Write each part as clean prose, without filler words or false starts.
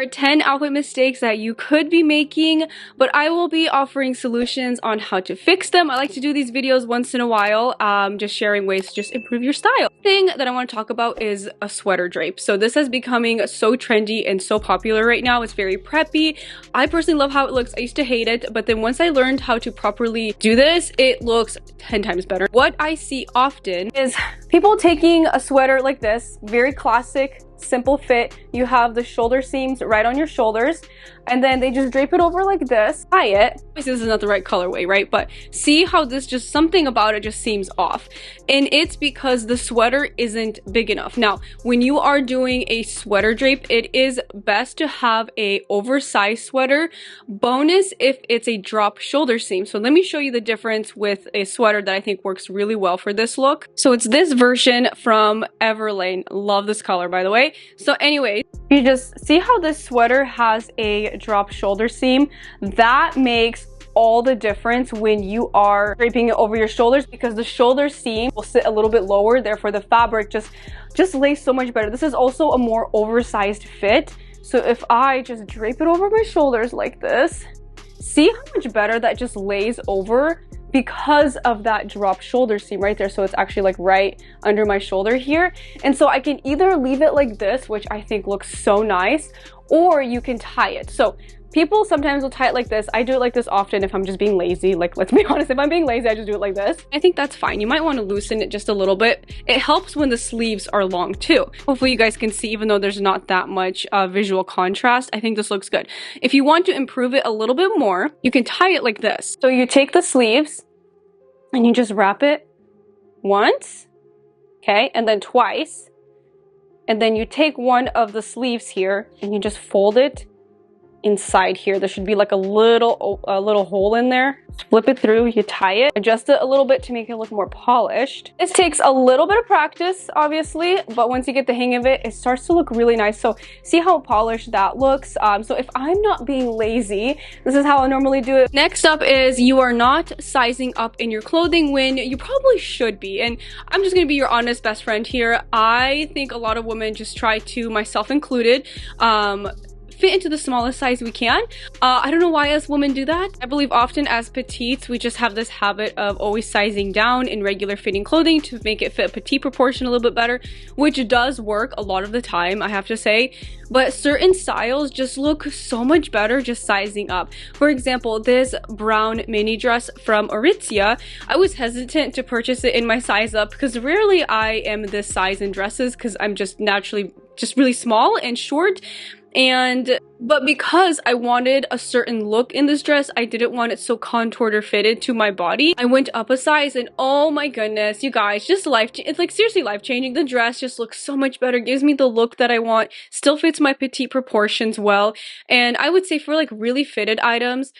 There are 10 outfit mistakes that you could be making, but I will be offering solutions on how to fix them. I like to do these videos once in a while, just sharing ways to just improve your style. The thing that I want to talk about is a sweater drape. So this is becoming so trendy and so popular right now. It's very preppy. I personally love how it looks. I used to hate it, but then once I learned how to properly do this, it looks 10 times better. What I see often is people taking a sweater like this, very classic, simple fit. You have the shoulder seams right on your shoulders, and then they just drape it over like this, tie it. Obviously, this is not the right colorway, right? But see how this just, something about it just seems off. And it's because the sweater isn't big enough. Now, when you are doing a sweater drape, it is best to have a oversized sweater. Bonus if it's a drop shoulder seam. So let me show you the difference with a sweater that I think works really well for this look. So it's this version from Everlane. Love this color, by the way. So anyway, you just see how this sweater has a drop shoulder seam. That makes all the difference when you are draping it over your shoulders, because the shoulder seam will sit a little bit lower, therefore the fabric just lays so much better. This is also a more oversized fit, so if I just drape it over my shoulders like this, see how much better that just lays over because of that drop shoulder seam right there. So it's actually like right under my shoulder here, and so I can either leave it like this, which I think looks so nice, or you can tie it. So people sometimes will tie it like this. I do it like this often if I'm just being lazy. Like, let's be honest, if I'm being lazy, I just do it like this. I think that's fine. You might want to loosen it just a little bit. It helps when the sleeves are long too. Hopefully you guys can see, even though there's not that much visual contrast, I think this looks good. If you want to improve it a little bit more, you can tie it like this. So you take the sleeves and you just wrap it once, okay, and then twice. And then you take one of the sleeves here and you just fold it inside here. There should be like a little hole in there. Flip it through, you tie it, adjust it a little bit to make it look more polished. This takes a little bit of practice, obviously, but once you get the hang of it, it starts to look really nice. So see how polished that looks? So if I'm not being lazy, this is how I normally do it. Next up is you are not sizing up in your clothing when you probably should be. And I'm just gonna be your honest best friend here. I think a lot of women just try to, myself included, fit into the smallest size we can. I don't know why us women do that. I believe often as petites, we just have this habit of always sizing down in regular fitting clothing to make it fit a petite proportion a little bit better, which does work a lot of the time, I have to say. But certain styles just look so much better just sizing up. For example, this brown mini dress from Aritzia, I was hesitant to purchase it in my size up because rarely I am this size in dresses because I'm just naturally just really small and short. But because I wanted a certain look in this dress, I didn't want it so contoured or fitted to my body. I went up a size and oh my goodness, you guys, just it's like seriously life-changing. The dress just looks so much better, gives me the look that I want, still fits my petite proportions well. And I would say for like really fitted items,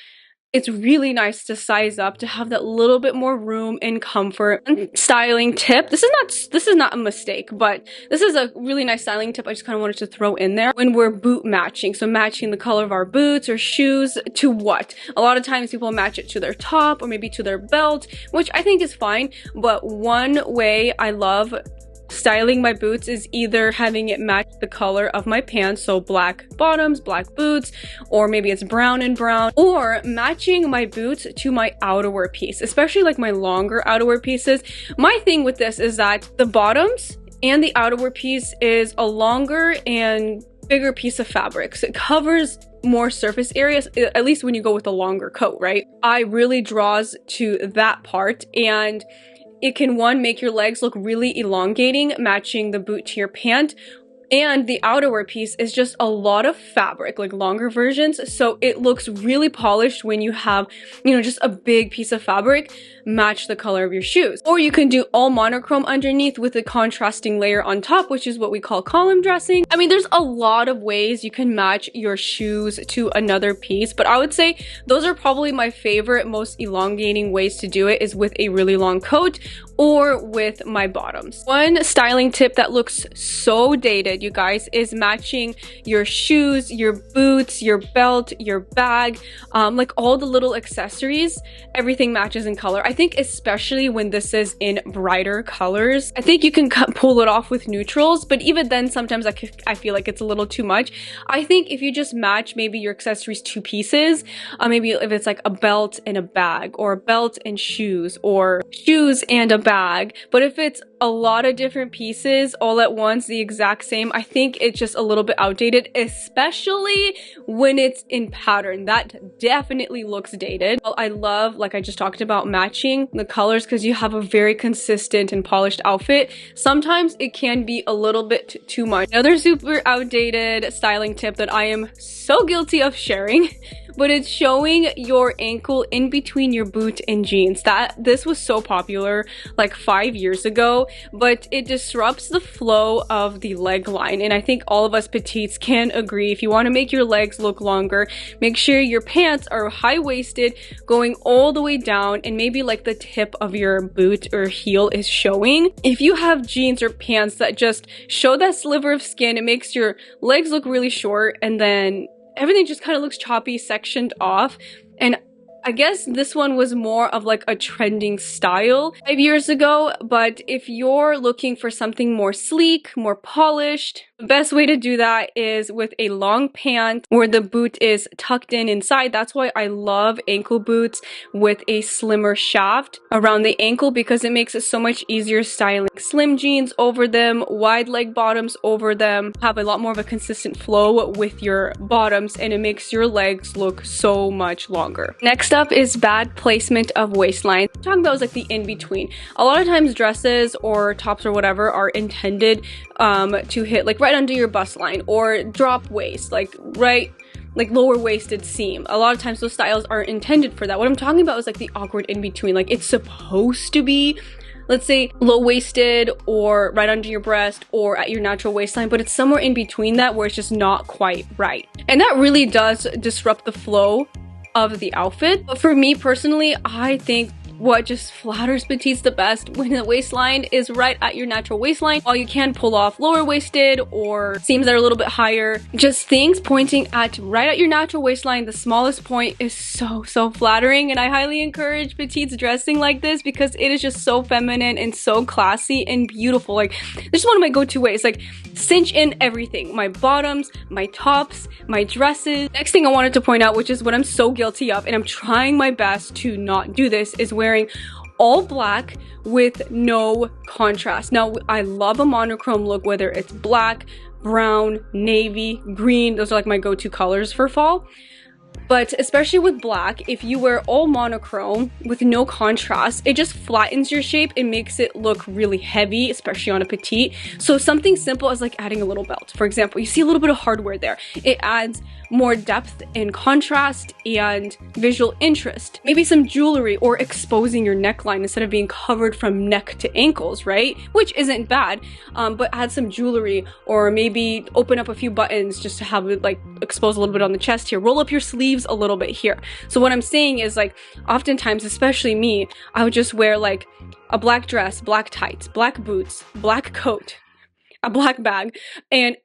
it's really nice to size up to have that little bit more room and comfort. Styling tip. This is not a mistake, but this is a really nice styling tip I just kind of wanted to throw in there when we're boot matching. So matching the color of our boots or shoes to what? A lot of times people match it to their top or maybe to their belt, which I think is fine. But one way I love styling my boots is either having it match the color of my pants, so black bottoms, black boots, or maybe it's brown and brown, or matching my boots to my outerwear piece, especially like my longer outerwear pieces. My thing with this is that the bottoms and the outerwear piece is a longer and bigger piece of fabric, so it covers more surface areas, at least when you go with a longer coat, right? Eye really draws to that part, and it can, one, make your legs look really elongating, matching the boot to your pant, and the outerwear piece is just a lot of fabric, like longer versions, so it looks really polished when you have, you know, just a big piece of fabric match the color of your shoes. Or you can do all monochrome underneath with a contrasting layer on top, which is what we call column dressing. I mean, there's a lot of ways you can match your shoes to another piece, but I would say those are probably my favorite, most elongating ways to do it is with a really long coat or with my bottoms. One styling tip that looks so dated, you guys, is matching your shoes, your boots, your belt, your bag, like all the little accessories. Everything matches in color. I think especially when this is in brighter colors, I think you can pull it off with neutrals, but even then sometimes I feel like it's a little too much. I think if you just match maybe your accessories 2 pieces, maybe if it's like a belt and a bag, or a belt and shoes, or shoes and a bag, but if it's a lot of different pieces all at once, the exact same, I think it's just a little bit outdated, especially when it's in pattern. That definitely looks dated. Well, I love, like I just talked about, matching the colors because you have a very consistent and polished outfit. Sometimes it can be a little bit too much. Another super outdated styling tip that I am so guilty of sharing, but it's showing your ankle in between your boot and jeans. This was so popular like 5 years ago, but it disrupts the flow of the leg line, and I think all of us petites can agree. If you want to make your legs look longer, make sure your pants are high-waisted, going all the way down, and maybe like the tip of your boot or heel is showing. If you have jeans or pants that just show that sliver of skin, it makes your legs look really short, and then everything just kind of looks choppy, sectioned off. And I guess this one was more of like a trending style 5 years ago, but if you're looking for something more sleek, more polished, the best way to do that is with a long pant where the boot is tucked in inside. That's why I love ankle boots with a slimmer shaft around the ankle, because it makes it so much easier styling. Slim jeans over them, wide leg bottoms over them, have a lot more of a consistent flow with your bottoms, and it makes your legs look so much longer. Next up is bad placement of waistline. I'm talking about is like the in-between. A lot of times dresses or tops or whatever are intended to hit like right under your bust line, or drop waist, like lower waisted seam. A lot of times those styles aren't intended for that. What I'm talking about is like the awkward in-between. Like it's supposed to be, let's say, low-waisted or right under your breast or at your natural waistline, but it's somewhere in between that where it's just not quite right. And that really does disrupt the flow of the outfit. But for me personally, I think what just flatters petites the best when the waistline is right at your natural waistline. While you can pull off lower waisted or seams that are a little bit higher, just things pointing at right at your natural waistline, the smallest point, is so flattering. And I highly encourage petites dressing like this because it is just so feminine and so classy and beautiful. Like, this is one of my go-to ways. Like, cinch in everything, my bottoms, my tops, my dresses. Next thing I wanted to point out, which is what I'm so guilty of, and I'm trying my best to not do this, is wearing all black with no contrast. Now, I love a monochrome look, whether it's black, brown, navy, green. Those are like my go-to colors for fall. But especially with black, if you wear all monochrome with no contrast, it just flattens your shape. It makes it look really heavy, especially on a petite. So something simple as like adding a little belt. For example, you see a little bit of hardware there. It adds more depth and contrast and visual interest. Maybe some jewelry, or exposing your neckline instead of being covered from neck to ankles, right? Which isn't bad, but add some jewelry, or maybe open up a few buttons just to have it like expose a little bit on the chest here. Roll up your sleeves a little bit here. So what I'm saying is, like, oftentimes, especially me, I would just wear like a black dress, black tights, black boots, black coat, a black bag, and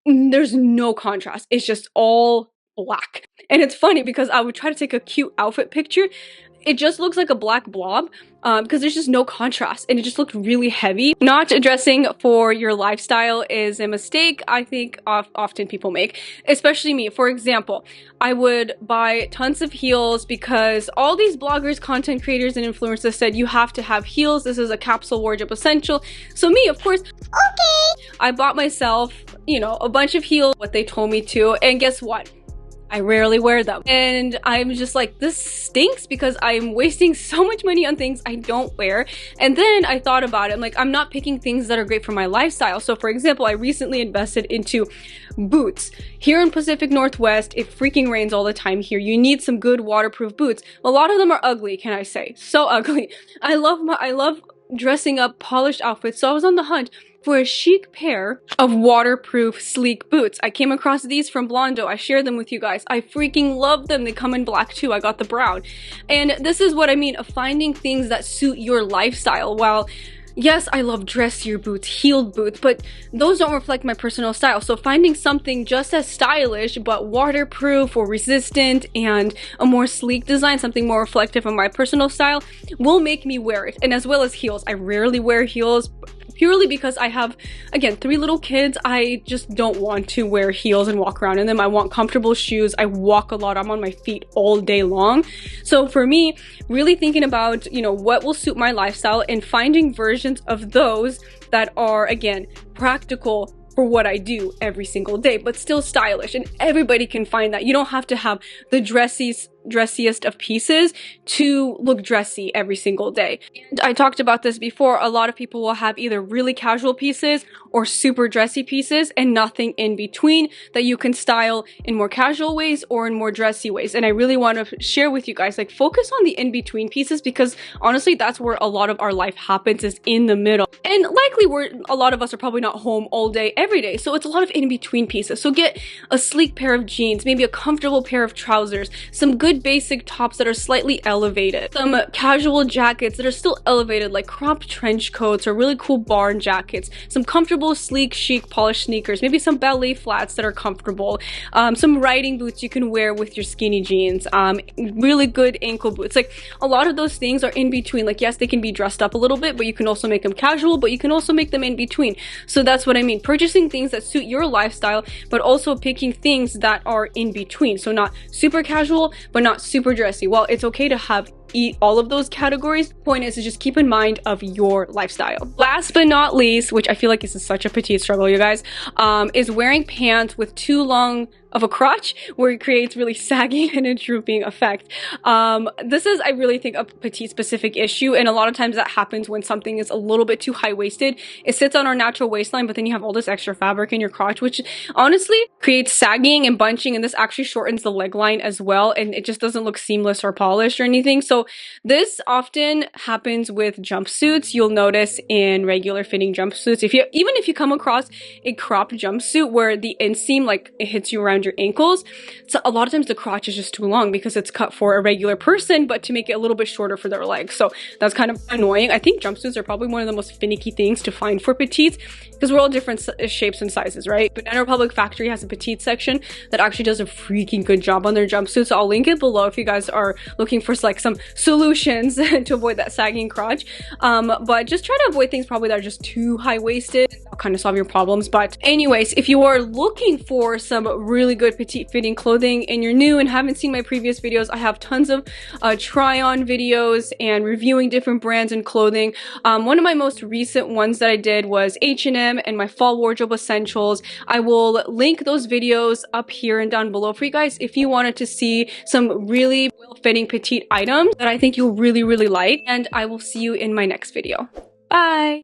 there's no contrast. It's just all black. And it's funny because I would try to take a cute outfit picture. It just looks like a black blob because there's just no contrast, and it just looked really heavy. Not dressing for your lifestyle is a mistake I think often people make, especially me. For example, I would buy tons of heels because all these bloggers, content creators, and influencers said you have to have heels. This is a capsule wardrobe essential. So me, of course, okay, I bought myself, you know, a bunch of heels, what they told me to, and guess what? I rarely wear them. And I'm just like, this stinks because I'm wasting so much money on things I don't wear. And then I thought about it. I'm like, I'm not picking things that are great for my lifestyle. So for example, I recently invested into boots. Here in Pacific Northwest, it freaking rains all the time here. You need some good waterproof boots. A lot of them are ugly, can I say? So ugly. I love dressing up polished outfits. So I was on the hunt for a chic pair of waterproof, sleek boots. I came across these from Blondo. I shared them with you guys. I freaking love them. They come in black too. I got the brown. And this is what I mean of finding things that suit your lifestyle while, Yes, I love dressier boots, heeled boots, but those don't reflect my personal style. So finding something just as stylish but waterproof or resistant and a more sleek design, something more reflective of my personal style, will make me wear it. And as well as heels. I rarely wear heels, purely because I have, again, 3 little kids. I just don't want to wear heels and walk around in them. I want comfortable shoes. I walk a lot. I'm on my feet all day long. So for me, really thinking about, you know, what will suit my lifestyle and finding versions of those that are, again, practical for what I do every single day, but still stylish. And everybody can find that. You don't have to have the dressiest of pieces to look dressy every single day. And I talked about this before. A lot of people will have either really casual pieces or super dressy pieces and nothing in between that you can style in more casual ways or in more dressy ways. And I really want to share with you guys, like, focus on the in-between pieces, because honestly, that's where a lot of our life happens, is in the middle. And likely a lot of us are probably not home all day every day, so it's a lot of in-between pieces. So get a sleek pair of jeans, maybe a comfortable pair of trousers, some good basic tops that are slightly elevated, some casual jackets that are still elevated, like cropped trench coats or really cool barn jackets, some comfortable, sleek, chic, polished sneakers, maybe some ballet flats that are comfortable, some riding boots you can wear with your skinny jeans, really good ankle boots. Like, a lot of those things are in between. Like, yes, they can be dressed up a little bit, but you can also make them casual, but you can also make them in between. So that's what I mean. Purchasing things that suit your lifestyle, but also picking things that are in between. So not super casual, but not super dressy. Well, it's okay to have all of those categories. Point is to just keep in mind of your lifestyle. Last but not least, which I feel like this is such a petite struggle, you guys, is wearing pants with too long of a crotch, where it creates really sagging and a drooping effect. This is, I really think, a petite specific issue, and a lot of times that happens when something is a little bit too high-waisted. It sits on our natural waistline, but then you have all this extra fabric in your crotch, which honestly creates sagging and bunching, and this actually shortens the leg line as well, and it just doesn't look seamless or polished or anything. So this often happens with jumpsuits. You'll notice in regular fitting jumpsuits, even if you come across a cropped jumpsuit where the inseam, like, it hits you around your ankles, so a lot of times the crotch is just too long because it's cut for a regular person, but to make it a little bit shorter for their legs. So that's kind of annoying. I think jumpsuits are probably one of the most finicky things to find for petites, because we're all different shapes and sizes, right? Banana Republic Factory has a petite section that actually does a freaking good job on their jumpsuits. So I'll link it below if you guys are looking for, like, some solutions to avoid that sagging crotch. But just try to avoid things probably that are just too high-waisted. That'll kind of solve your problems. But anyways, if you are looking for some really good petite fitting clothing and you're new and haven't seen my previous videos, I have tons of try-on videos and reviewing different brands and clothing. One of my most recent ones that I did was H&M and my fall wardrobe essentials. I will link those videos up here and down below for you guys if you wanted to see some really well-fitting petite items that I think you'll really, really like. And I will see you in my next video. Bye!